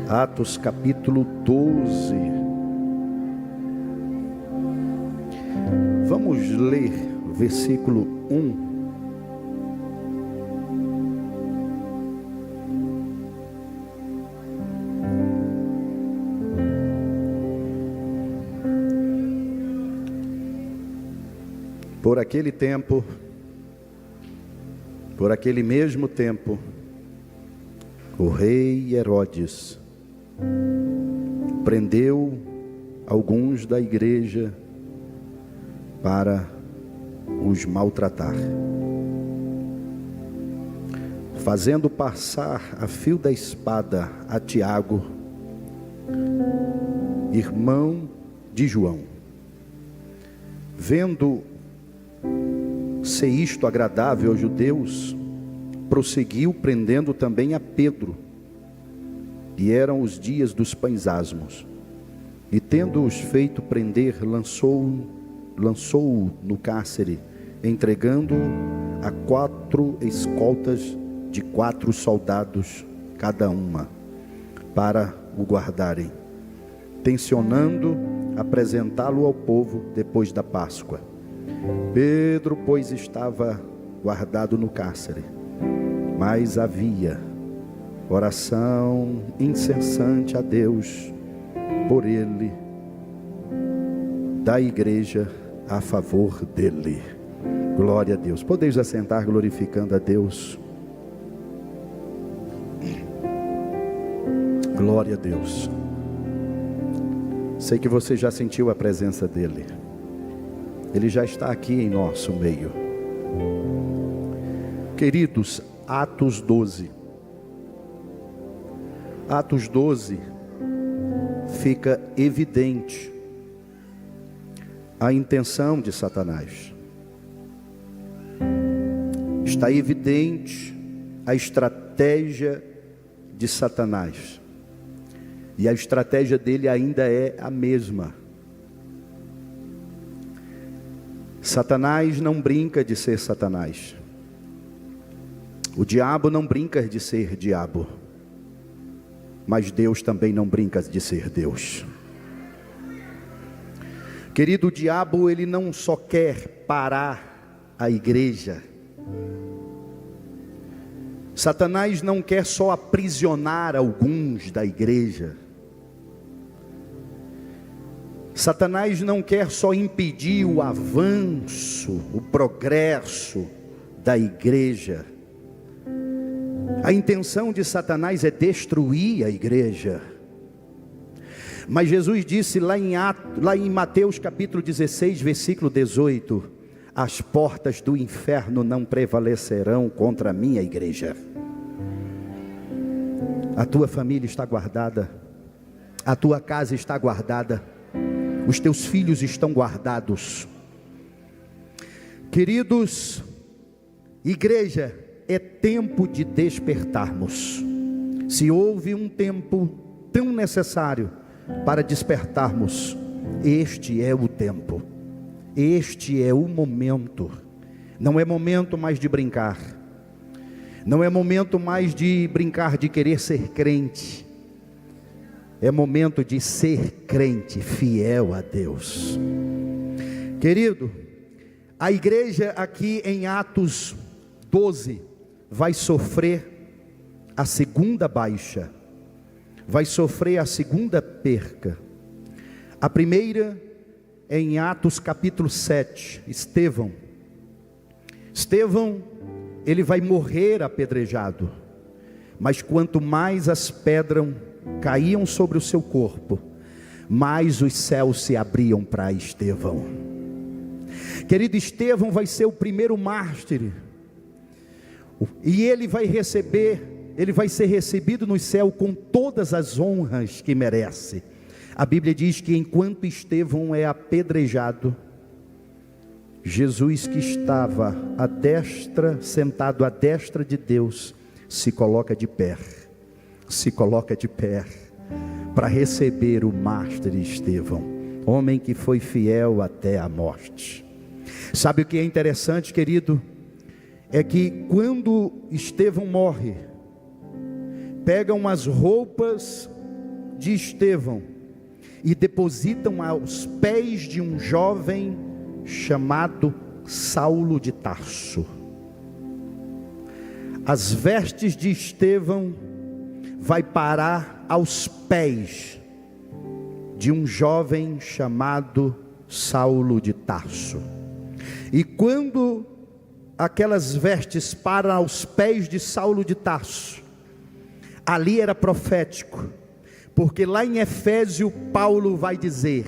Atos capítulo 12. Vamos ler o versículo 1. Por aquele tempo, por aquele mesmo tempo, o rei Herodes prendeu alguns da igreja para os maltratar, fazendo passar a fio da espada a Tiago, irmão de João. Vendo ser isto agradável aos judeus, prosseguiu prendendo também a Pedro. E eram os dias dos pães asmos. E tendo-os feito prender, lançou-o no cárcere, entregando-o a 4 escoltas de 4 soldados cada uma, para o guardarem, tencionando apresentá-lo ao povo depois da Páscoa. Pedro, pois, estava guardado no cárcere, mas havia oração incessante a Deus por ele, da igreja a favor dele. Glória a Deus. Podeis assentar glorificando a Deus. Glória a Deus. Sei que você já sentiu a presença dele. Ele já está aqui em nosso meio. Queridos, Atos 12. Atos 12 fica evidente a intenção de Satanás. Está evidente a estratégia de Satanás. E a estratégia dele ainda é a mesma. Satanás não brinca de ser Satanás. O diabo não brinca de ser diabo. Mas Deus também não brinca de ser Deus. Querido, o diabo, ele não só quer parar a igreja. Satanás não quer só aprisionar alguns da igreja. Satanás não quer só impedir o avanço, o progresso da igreja. A intenção de Satanás é destruir a igreja. Mas Jesus disse lá em Mateus capítulo 16, versículo 18: as portas do inferno não prevalecerão contra a minha igreja. A tua família está guardada, a tua casa está guardada, os teus filhos estão guardados. Queridos, igreja, é tempo de despertarmos. Se houve um tempo tão necessário para despertarmos, este é o tempo, este é o momento. Não é momento mais de brincar, não é momento mais de brincar de querer ser crente. É momento de ser crente, fiel a Deus. Querido, a igreja aqui em Atos 12 vai sofrer a segunda baixa, vai sofrer a segunda perca. A primeira é em Atos capítulo 7, Estevão, ele vai morrer apedrejado, mas quanto mais as pedras caíam sobre o seu corpo, mais os céus se abriam para Estevão. Querido, Estevão vai ser o primeiro mártir, e ele vai ser recebido no céu com todas as honras que merece. A Bíblia diz que enquanto Estevão é apedrejado, Jesus, que estava à destra, sentado à destra de Deus, se coloca de pé para receber o mártir Estevão, homem que foi fiel até a morte. Sabe o que é interessante, querido? É que quando Estevão morre, pegam as roupas de Estevão e depositam aos pés de um jovem chamado Saulo de Tarso. As vestes de Estevão vai parar aos pés de um jovem chamado Saulo de Tarso. E quando aquelas vestes param aos pés de Saulo de Tarso, ali era profético, porque lá em Efésio Paulo vai dizer: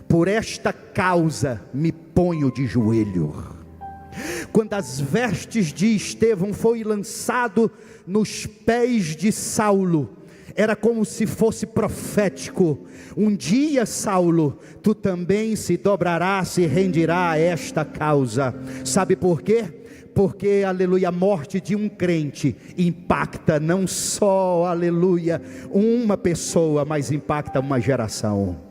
por esta causa me ponho de joelho. Quando as vestes de Estevão foi lançado nos pés de Saulo, era como se fosse profético: um dia, Saulo, tu também se dobrarás, se rendirá a esta causa. Sabe por quê? Porque, aleluia, a morte de um crente impacta não só, aleluia, uma pessoa, mas impacta uma geração.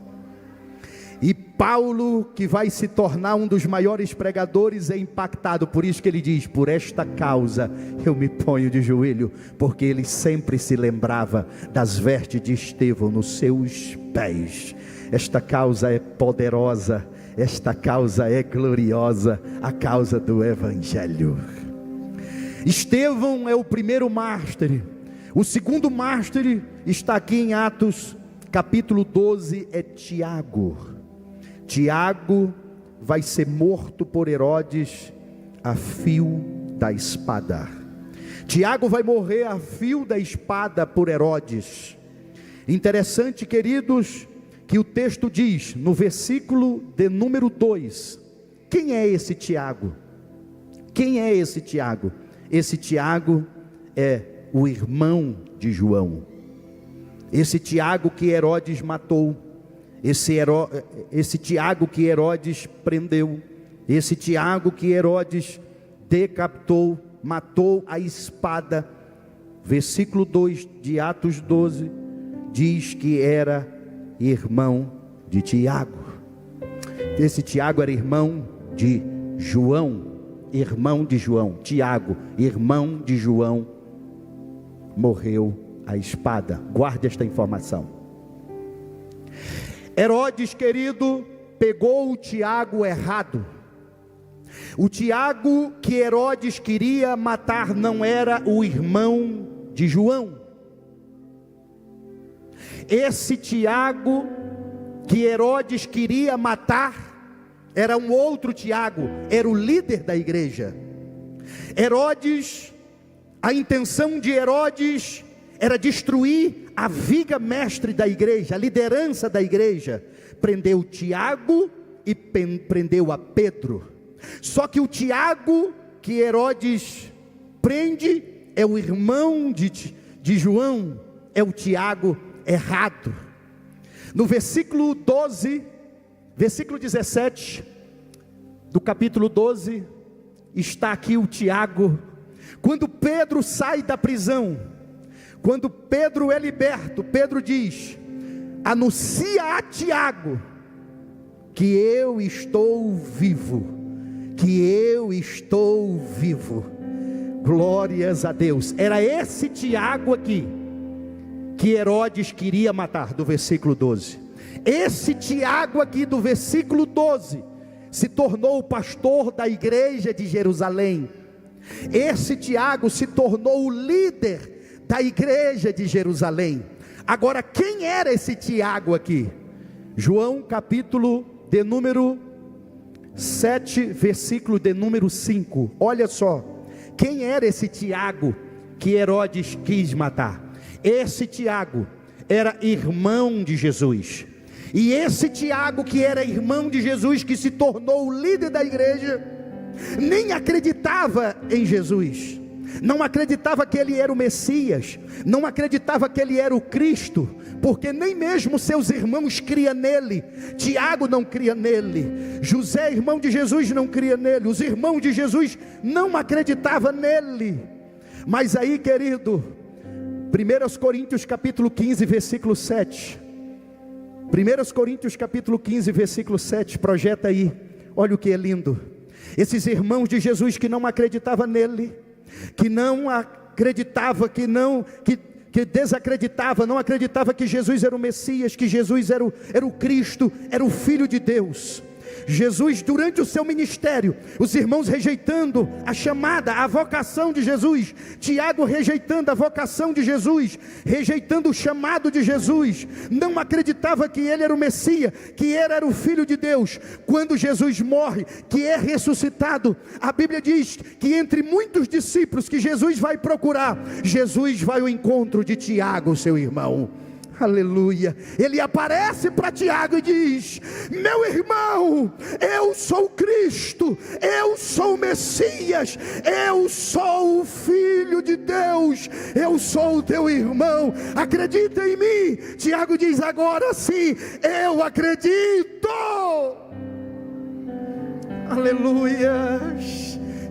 E Paulo, que vai se tornar um dos maiores pregadores, é impactado. Por isso que ele diz: por esta causa eu me ponho de joelho. Porque ele sempre se lembrava das vestes de Estevão nos seus pés. Esta causa é poderosa, esta causa é gloriosa, a causa do Evangelho. Estevão é o primeiro mártir. O segundo mártir está aqui em Atos capítulo 12, é Tiago. Tiago vai ser morto por Herodes a fio da espada. Tiago vai morrer a fio da espada por Herodes. Interessante, queridos, que o texto diz no versículo de número 2, quem é esse Tiago? Quem é esse Tiago? Esse Tiago é o irmão de João. Esse Tiago que Herodes matou. Esse Tiago que Herodes prendeu, esse Tiago que Herodes decapitou, matou a espada. Versículo 2 de Atos 12, diz que era irmão de Tiago. Esse Tiago era irmão de João, Tiago, irmão de João, morreu a espada. Guarde esta informação. Herodes, querido, pegou o Tiago errado. O Tiago que Herodes queria matar não era o irmão de João. Esse Tiago que Herodes queria matar era um outro Tiago, era o líder da igreja. Herodes, a intenção de Herodes era destruir a viga mestre da igreja, a liderança da igreja. Prendeu Tiago e prendeu a Pedro. Só que o Tiago que Herodes prende é o irmão de João, é o Tiago errado. No versículo 12, versículo 17 do capítulo 12, está aqui o Tiago. Quando Pedro sai da prisão, quando Pedro é liberto, Pedro diz: anuncia a Tiago que eu estou vivo, glórias a Deus. Era esse Tiago aqui que Herodes queria matar, do versículo 12. Esse Tiago aqui do versículo 12 se tornou o pastor da igreja de Jerusalém. Esse Tiago se tornou o líder da igreja de Jerusalém. Agora, quem era esse Tiago aqui? João capítulo de número 7, versículo de número 5. Olha só, quem era esse Tiago que Herodes quis matar? Esse Tiago era irmão de Jesus. E esse Tiago que era irmão de Jesus, que se tornou o líder da igreja, nem acreditava em Jesus, não acreditava que ele era o Messias, não acreditava que ele era o Cristo, porque nem mesmo seus irmãos criam nele. Tiago não cria nele, José, irmão de Jesus, não cria nele, os irmãos de Jesus não acreditavam nele. Mas aí, querido, 1 Coríntios capítulo 15, versículo 7, 1 Coríntios capítulo 15, versículo 7, projeta aí, olha o que é lindo. Esses irmãos de Jesus que não acreditavam nele, que não acreditava, que que desacreditava, não acreditava que Jesus era o Messias, que Jesus era o Cristo, era o Filho de Deus. Jesus, durante o seu ministério, os irmãos rejeitando a chamada, a vocação de Jesus, Tiago rejeitando a vocação de Jesus, rejeitando o chamado de Jesus, não acreditava que ele era o Messias, que ele era o Filho de Deus. Quando Jesus morre, que é ressuscitado, a Bíblia diz que entre muitos discípulos que Jesus vai procurar, Jesus vai ao encontro de Tiago, seu irmão. Aleluia. Ele aparece para Tiago e diz: meu irmão, eu sou Cristo, eu sou o Messias, eu sou o Filho de Deus, eu sou o teu irmão, acredita em mim. Tiago diz: agora sim, eu acredito. Aleluia.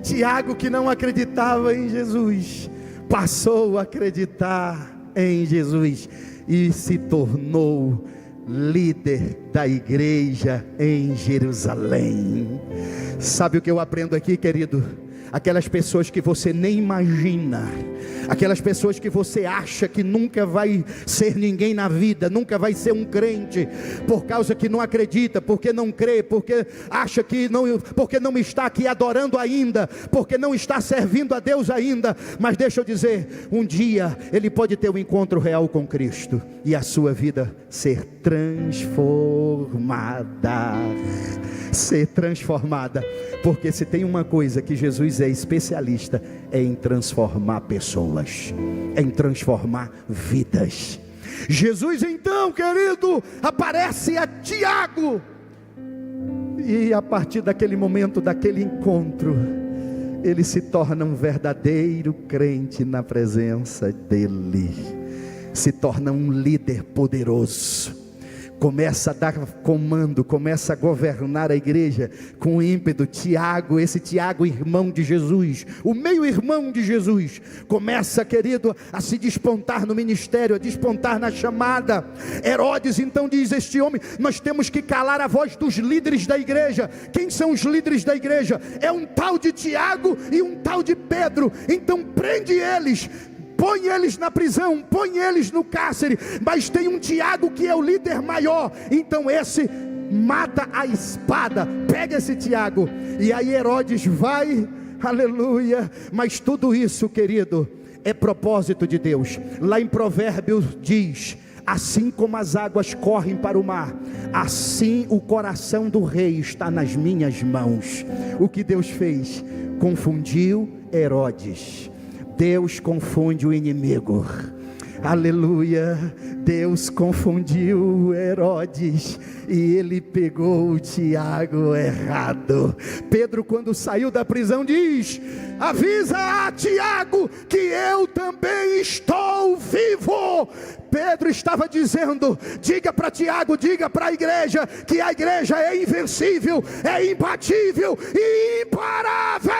Tiago, que não acreditava em Jesus, passou a acreditar em Jesus e se tornou líder da igreja em Jerusalém. Sabe o que eu aprendo aqui, querido? Aquelas pessoas que você nem imagina, aquelas pessoas que você acha que nunca vai ser ninguém na vida, nunca vai ser um crente, por causa que não acredita, porque não crê, porque acha que não, porque não está aqui adorando ainda, porque não está servindo a Deus ainda. Mas deixa eu dizer, um dia ele pode ter um encontro real com Cristo e a sua vida ser transformada. Ser transformada, porque se tem uma coisa que Jesus é especialista, é em transformar pessoas, é em transformar vidas. Jesus então, querido, aparece a Tiago, e a partir daquele momento, daquele encontro, ele se torna um verdadeiro crente na presença dele, se torna um líder poderoso, começa a dar comando, começa a governar a igreja com ímpeto. Tiago, esse Tiago, irmão de Jesus, o meio-irmão de Jesus, começa, querido, a se despontar no ministério, a despontar na chamada. Herodes então diz: este homem, nós temos que calar a voz dos líderes da igreja. Quem são os líderes da igreja? É um tal de Tiago e um tal de Pedro. Então prende eles, põe eles na prisão, põe eles no cárcere, mas tem um Tiago que é o líder maior, então esse mata a espada, pega esse Tiago. E aí Herodes vai, aleluia. Mas tudo isso, querido, é propósito de Deus. Lá em Provérbios diz: assim como as águas correm para o mar, assim o coração do rei está nas minhas mãos. O que Deus fez? Confundiu Herodes. Deus confunde o inimigo. Aleluia. Deus confundiu Herodes e ele pegou o Tiago errado. Pedro, quando saiu da prisão, diz: avisa a Tiago que eu também estou vivo. Pedro estava dizendo: diga para Tiago, diga para a igreja que a igreja é invencível, é imbatível e imparável.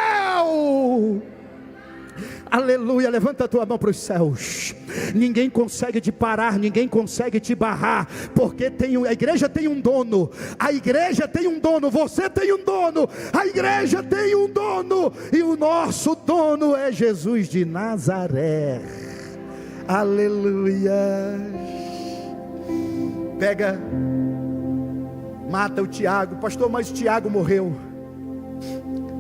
Aleluia. Levanta a tua mão para os céus. Ninguém consegue te parar, ninguém consegue te barrar, porque a igreja tem um dono, a igreja tem um dono, você tem um dono, a igreja tem um dono, e o nosso dono é Jesus de Nazaré. Aleluia. Pega, mata o Tiago. Pastor, mas o Tiago morreu.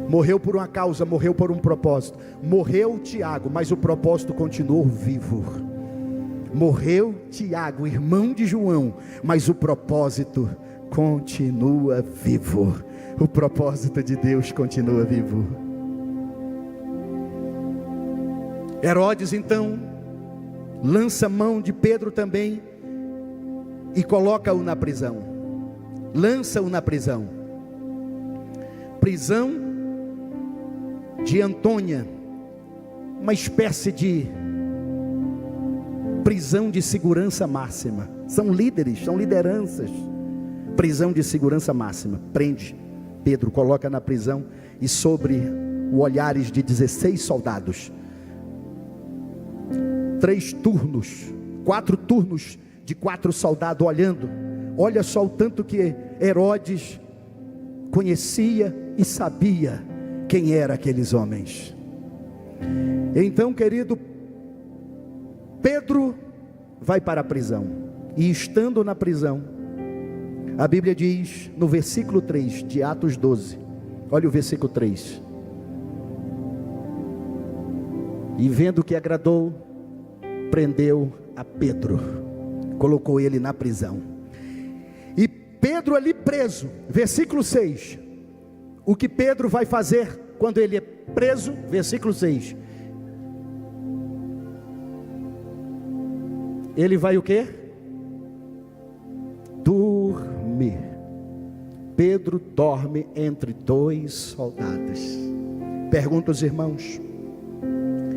Morreu por uma causa, morreu por um propósito. Morreu Tiago, mas o propósito continuou vivo. Morreu Tiago, irmão de João, mas o propósito continua vivo. O propósito de Deus continua vivo. Herodes então lança mão de Pedro também e coloca-o na prisão. Lança-o na prisão. Prisão de Antônia, uma espécie de prisão de segurança máxima. São líderes, são lideranças. Prisão de segurança máxima. Prende Pedro, coloca na prisão, e sobre os olhares de 16 soldados, 4 turnos de 4 soldados olhando. Olha só o tanto que Herodes conhecia e sabia quem eram aqueles homens. Então, querido, Pedro vai para a prisão, e estando na prisão, a Bíblia diz no versículo 3 de Atos 12, olha o versículo 3: e vendo que agradou, prendeu a Pedro, colocou ele na prisão. E Pedro ali preso, versículo 6, o que Pedro vai fazer quando ele é preso? Versículo 6, ele vai o quê? Dormir. Pedro dorme entre dois soldados. Pergunto aos irmãos: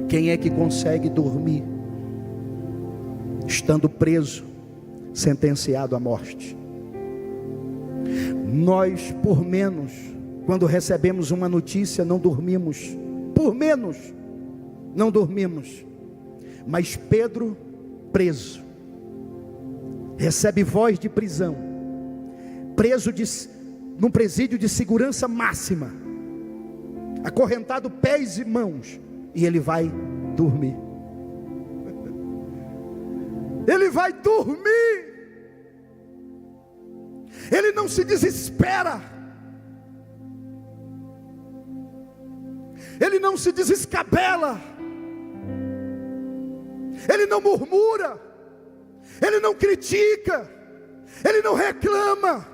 quem é que consegue dormir estando preso, sentenciado à morte? Nós, por menos, quando recebemos uma notícia, não dormimos. Por menos, não dormimos. Mas Pedro, preso, recebe voz de prisão, preso num presídio de segurança máxima, acorrentado pés e mãos, e ele vai dormir. Ele vai dormir. Ele não se desespera, ele não se desescabela, ele não murmura, ele não critica, ele não reclama.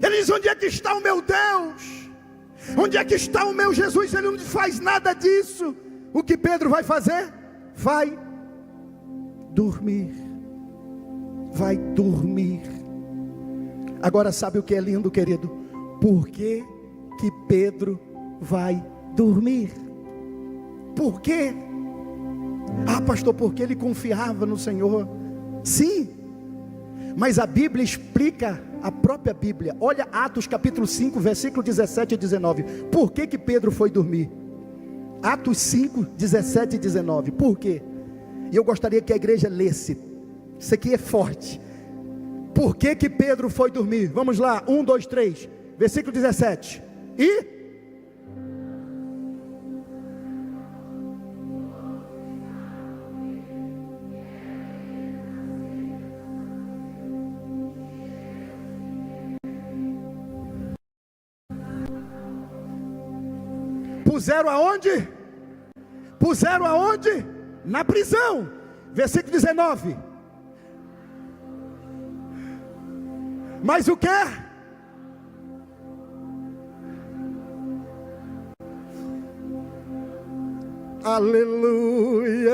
Ele diz: onde é que está o meu Deus? Onde é que está o meu Jesus? Ele não faz nada disso. O que Pedro vai fazer? Vai dormir. Vai dormir. Agora sabe o que é lindo, querido? Por que que Pedro vai dormir? Por quê? Ah, pastor, porque ele confiava no Senhor. Sim, mas a Bíblia explica, a própria Bíblia. Olha Atos capítulo 5, versículo 17 e 19. Por que que Pedro foi dormir? Atos 5, 17 e 19. Por quê? E eu gostaria que a igreja lesse. Isso aqui é forte. Por que que Pedro foi dormir? Vamos lá, 1, 2, 3. Versículo 17. E? Puseram aonde? Puseram aonde? Na prisão. Versículo 19. Mas o que? Aleluia.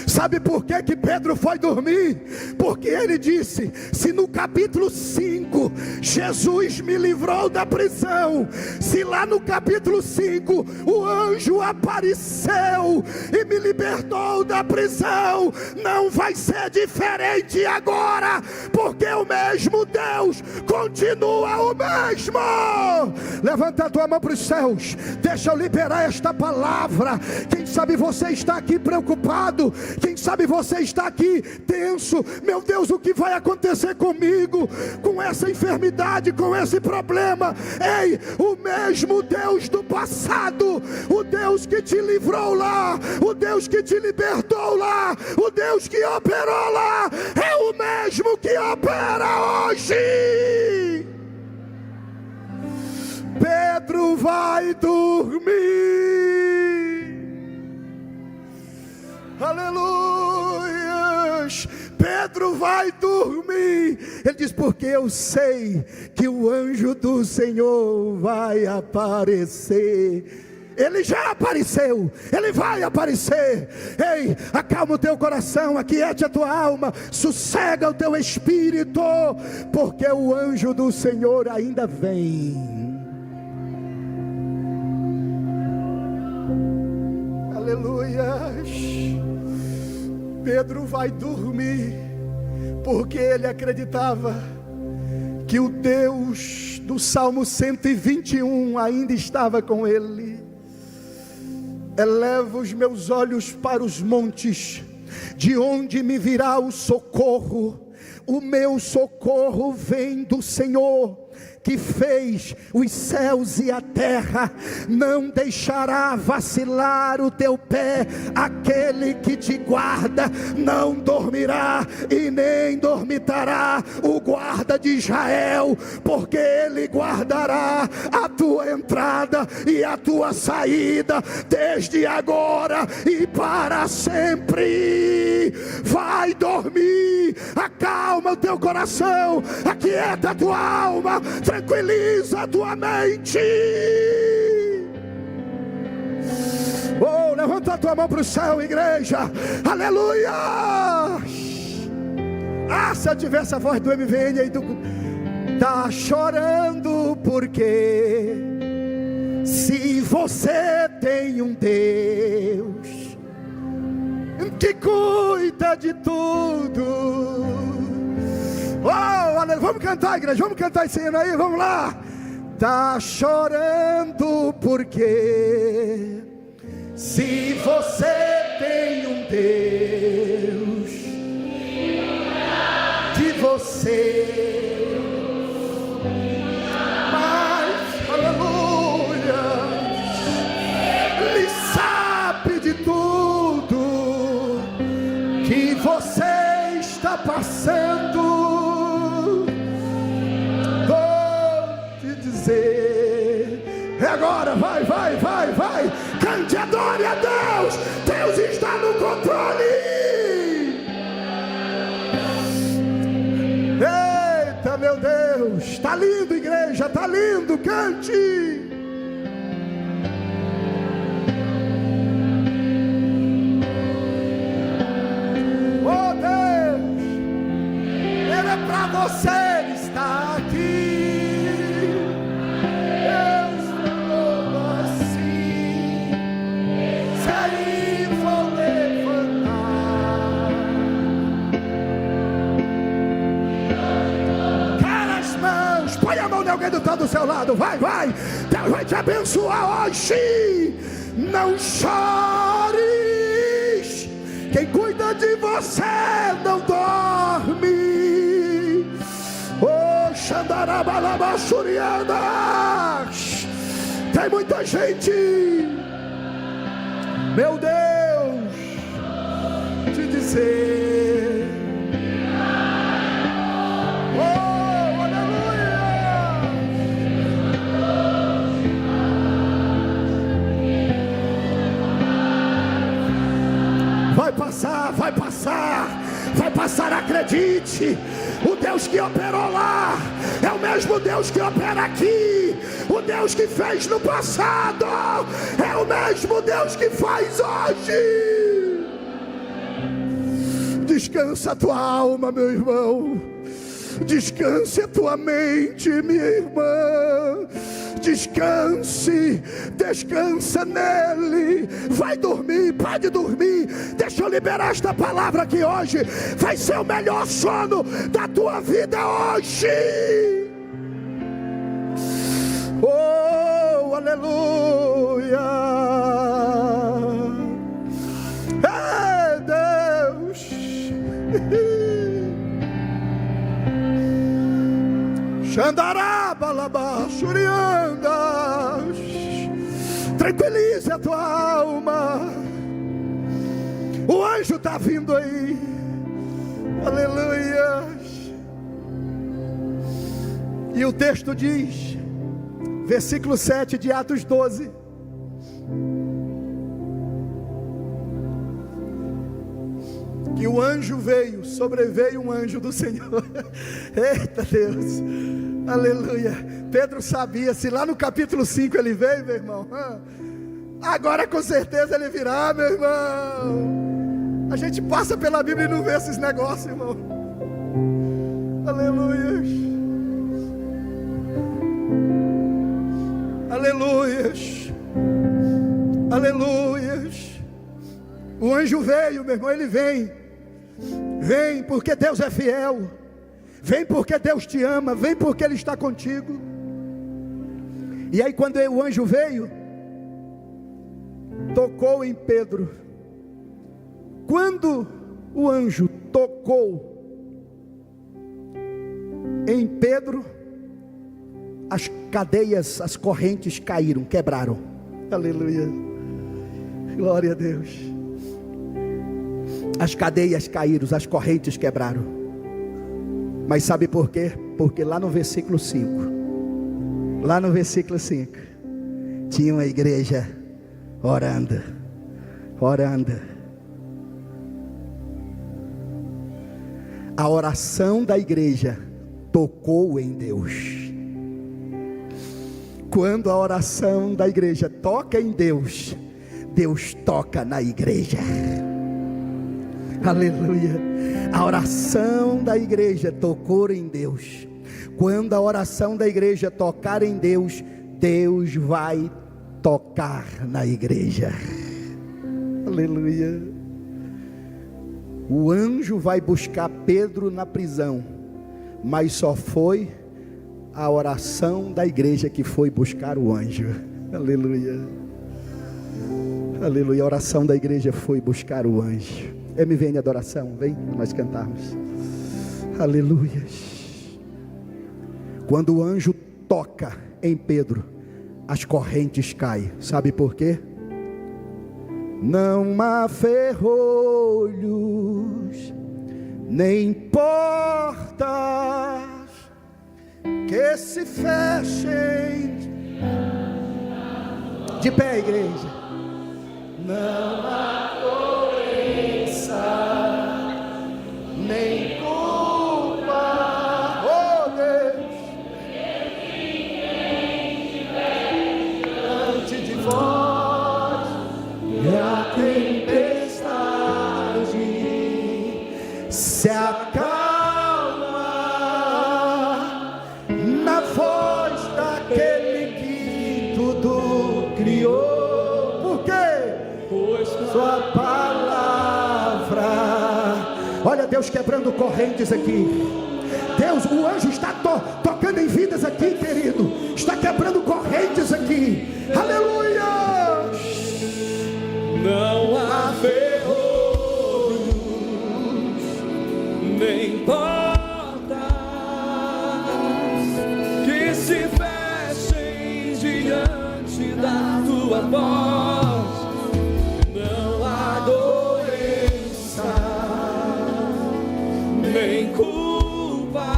Sabe por que que Pedro foi dormir? Porque ele disse: se no capítulo 5 Jesus me livrou da prisão, se lá no capítulo 5 o anjo apareceu e me libertou da prisão, não vai ser diferente agora, porque o mesmo Deus continua o mesmo. Levanta a tua mão para os céus, deixa eu liberar esta palavra. Quem sabe você está aqui preocupado, quem sabe você está aqui tenso. Meu Deus, o que vai acontecer comigo, com essa enfermidade, com esse problema? Ei, o mesmo Deus do passado, o Deus que te livrou lá, o Deus que te libertou lá, o Deus que operou lá, é o mesmo que opera hoje. Pedro vai dormir. Aleluias. Pedro vai dormir. Ele diz: porque eu sei que o anjo do Senhor vai aparecer. Ele já apareceu, ele vai aparecer. Ei, acalma o teu coração, aquiete a tua alma, sossega o teu espírito, porque o anjo do Senhor ainda vem. Aleluias. Pedro vai dormir, porque ele acreditava que o Deus do Salmo 121 ainda estava com ele. Eleva os meus olhos para os montes, de onde me virá o socorro? O meu socorro vem do Senhor, que fez os céus e a terra, não deixará vacilar o teu pé. Aquele que te guarda não dormirá e nem dormitará, o guarda de Israel, porque ele guardará a tua entrada e a tua saída, desde agora e para sempre. Vai dormir, acalma o teu coração, aquieta a tua alma, tranquiliza a tua mente. Oh, levanta a tua mão para o céu, igreja. Aleluia. Ah, se eu tivesse a voz do MVN aí, tu tá chorando porque se você tem um Deus que cuida de tudo. Oh, aleluia. Vamos cantar, igreja, vamos cantar esse hino aí, vamos lá. Tá chorando porque se você tem um Deus que você mais, aleluia, Ele sabe de tudo que você está passando. Vou te dizer, é agora, vai, cante, adore a Deus. Deus está no controle. Eita, meu Deus, está lindo, igreja, está lindo, cante. Oh Deus, Ele é para você, Ele está aqui. Alguém está do seu lado, vai, Deus vai te abençoar hoje. Não chores, quem cuida de você não dorme. Oh, Xandarabalabaxurianas, tem muita gente, meu Deus, te dizer. Vai passar, acredite. O Deus que operou lá é o mesmo Deus que opera aqui. O Deus que fez no passado é o mesmo Deus que faz hoje. Descansa a tua alma, meu irmão. Descanse a tua mente, minha irmã. Descansa nele. Vai dormir, pode dormir. Deixa eu liberar esta palavra aqui hoje. Vai ser o melhor sono da tua vida hoje. Oh, aleluia. É Deus. Xandarabalabaxuriandas, tranquilize a tua alma. O anjo está vindo aí. Aleluia. E o texto diz, versículo 7 de Atos 12: que o anjo veio, sobreveio um anjo do Senhor. Eita Deus, aleluia. Pedro sabia, se lá no capítulo 5 ele veio, meu irmão, agora com certeza ele virá, meu irmão. A gente passa pela Bíblia e não vê esses negócios, irmão. Aleluia. Aleluias. Aleluias. O anjo veio, meu irmão, ele vem. Vem porque Deus é fiel. Vem porque Deus te ama. Vem porque Ele está contigo. E aí quando o anjo veio, tocou em Pedro. Quando o anjo tocou em Pedro, as cadeias, as correntes caíram, quebraram. Aleluia, glória a Deus. As cadeias caíram, as correntes quebraram. Mas sabe por quê? Porque lá no versículo 5, tinha uma igreja orando. A oração da igreja tocou em Deus. Quando a oração da igreja toca em Deus, Deus toca na igreja. Aleluia. A oração da igreja tocou em Deus. Quando a oração da igreja tocar em Deus, Deus vai tocar na igreja. Aleluia. O anjo vai buscar Pedro na prisão, mas só foi a oração da igreja que foi buscar o anjo. Aleluia. Aleluia. A oração da igreja foi buscar o anjo. MVN adoração, vem nós cantarmos. Aleluia. Quando o anjo toca em Pedro, as correntes caem. Sabe por quê? Não há ferrolhos, nem portas que se fechem. De pé, igreja. Não há doença, nem culpa, oh Deus, diante de vós e a tempestade se acalma na voz daquele que tudo criou. Por quê? Pois sua palavra. Olha Deus quebrando correntes aqui. Deus, o anjo está tocando em vidas aqui, querido. Está quebrando correntes aqui. Aleluia. Não há ferrolhos, nem portas que se fechem diante da tua voz. Não há doença, nem culpa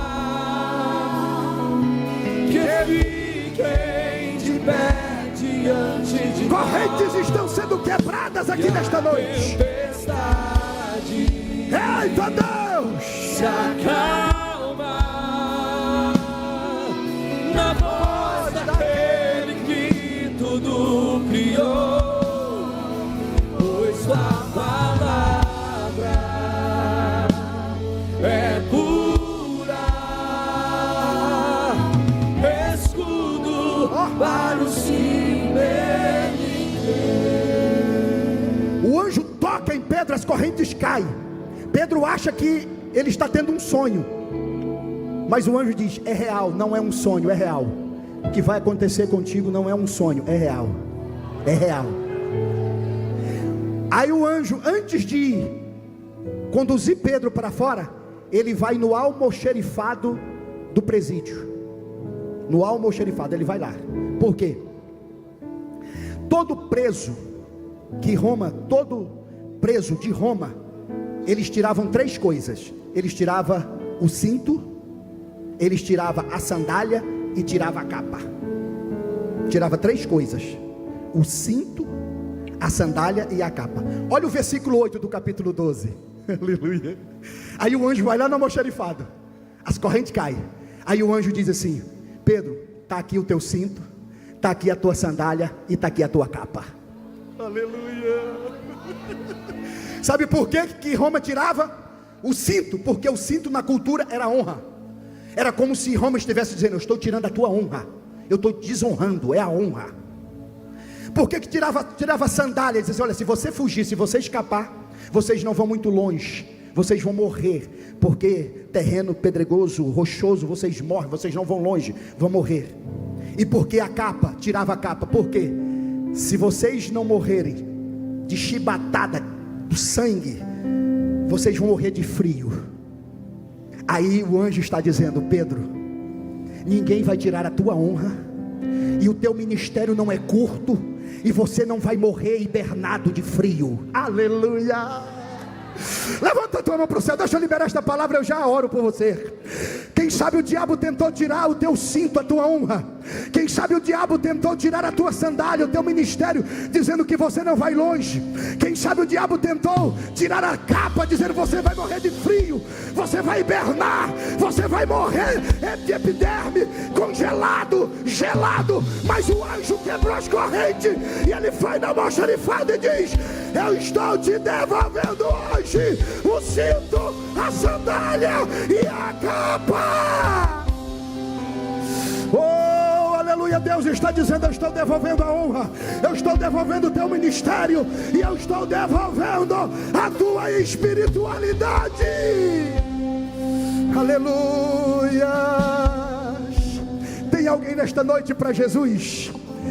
que fiquem de pé diante de correntes estão sendo quebradas aqui nesta noite. Eita Deus! Se acalma na voz daquele que tudo criou, pois sua palavra é pura, escudo para os O anjo toca em Pedro, as correntes caem. Pedro acha que ele está tendo um sonho, mas o anjo diz: é real, não é um sonho, é real. O que vai acontecer contigo não é um sonho, é real. É real. Aí o anjo, antes de conduzir Pedro para fora, ele vai no almoxerifado do presídio. No almoxerifado, ele vai lá. Por quê? Todo preso de Roma, eles tiravam três coisas. Eles tiravam o cinto, eles tiravam a sandália e tiravam a capa. Tirava três coisas: o cinto, a sandália e a capa. Olha o versículo 8 do capítulo 12. Aleluia. Aí o anjo vai lá no almoxerifado, as correntes caem. Aí o anjo diz assim: Pedro, está aqui o teu cinto, está aqui a tua sandália e está aqui a tua capa. Aleluia. Sabe por que Roma tirava o cinto? Porque o cinto na cultura era honra. Era como se Roma estivesse dizendo: eu estou tirando a tua honra, eu estou desonrando, é a honra. Por que tirava a sandália? Ele dizia: olha, se você fugir, se você escapar, vocês não vão muito longe, vocês vão morrer, porque terreno pedregoso, rochoso, vocês morrem, vocês não vão longe, vão morrer. E por que a capa? Tirava a capa, porque se vocês não morrerem de chibatada do sangue, vocês vão morrer de frio. Aí o anjo está dizendo: Pedro, ninguém vai tirar a tua honra, e o teu ministério não é curto, e você não vai morrer hibernado de frio. Aleluia! Levanta a tua mão para o céu, deixa eu liberar esta palavra, eu já oro por você. Quem sabe o diabo tentou tirar o teu cinto, a tua honra. Quem sabe o diabo tentou tirar a tua sandália, o teu ministério, dizendo que você não vai longe. Quem sabe o diabo tentou tirar a capa, dizendo que você vai morrer de frio, você vai hibernar, você vai morrer de epiderme, congelado, gelado. Mas o anjo quebrou as correntes, e ele foi na almoxarifada e diz: eu estou te devolvendo hoje o cinto, a sandália e a capa. Oh, aleluia! Deus está dizendo: eu estou devolvendo a honra, eu estou devolvendo o teu ministério, e eu estou devolvendo a tua espiritualidade. Aleluia! Tem alguém nesta noite para Jesus?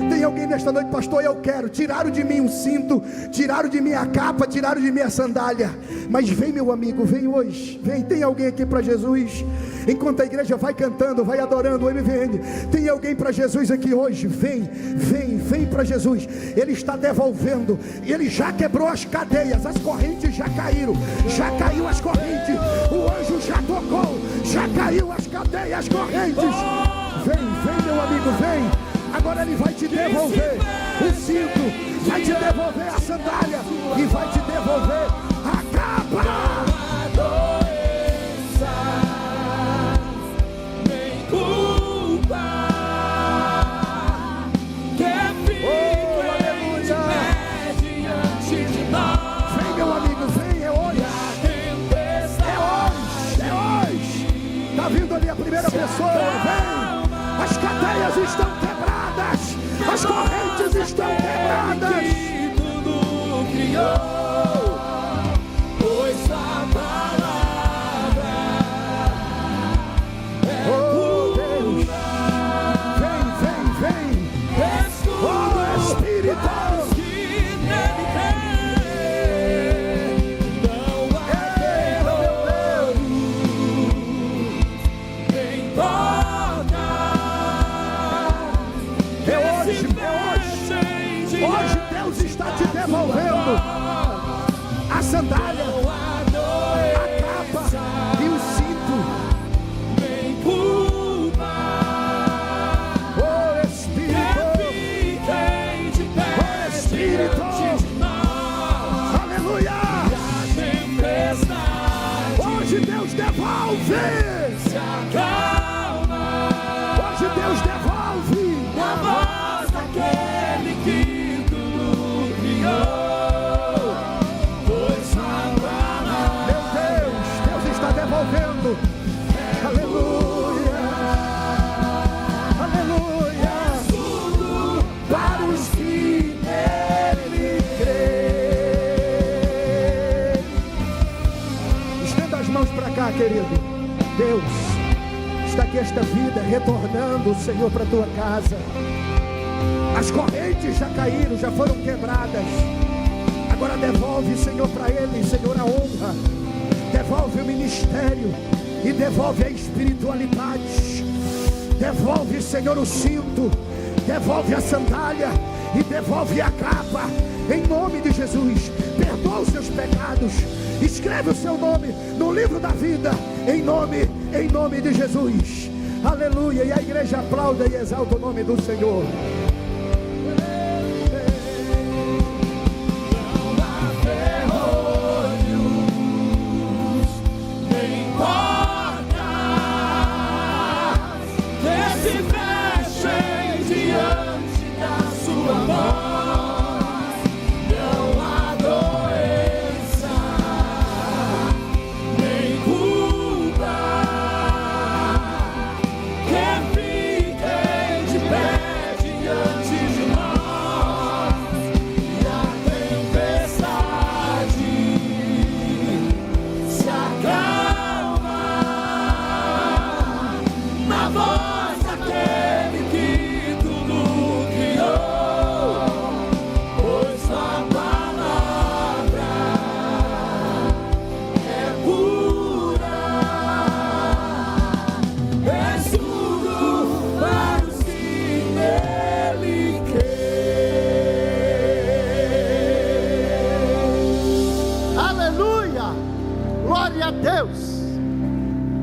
Tem alguém nesta noite: pastor, eu quero, tiraram de mim o cinto, tiraram de mim a capa, tiraram de mim a sandália, mas vem, meu amigo, vem hoje, vem. Tem alguém aqui para Jesus? Enquanto a igreja vai cantando, vai adorando o MVN, tem alguém para Jesus aqui hoje? Vem, vem, vem para Jesus. Ele está devolvendo, ele já quebrou as cadeias, as correntes já caíram, já caiu as correntes, o anjo já tocou, já caiu as cadeias, as correntes. Vem, vem, meu amigo, vem. Agora ele vai te devolver o cinto, vai te devolver a sandália e vai te devolver a capa. Nem culpa, diante de nós. Vem, meu amigo, vem, é hoje. É hoje. Tá vindo ali a primeira pessoa, vem. As cadeias estão quebradas, as correntes estão quebradas. Tudo criou, pois a palavra é Deus. Vem, vem, vem. Oh, Espírito. Hoje Deus está te devolvendo a sandália, a capa e o cinto. Oh Espírito, oh Espírito, aleluia. Hoje Deus devolve, hoje Deus devolve a voz daquele que devolvendo, aleluia, aleluia, tudo para os que nele creem. Estenda as mãos para cá, querido. Deus, está aqui esta vida retornando, Senhor, para a tua casa. As correntes já caíram, já foram quebradas. Agora devolve, Senhor, para ele, Senhor, a honra. Devolve o ministério e devolve a espiritualidade. Devolve, Senhor, o cinto, devolve a sandália e devolve a capa, em nome de Jesus. Perdoa os seus pecados, escreve o seu nome no livro da vida, em nome de Jesus. Aleluia. E a igreja aplauda e exalta o nome do Senhor.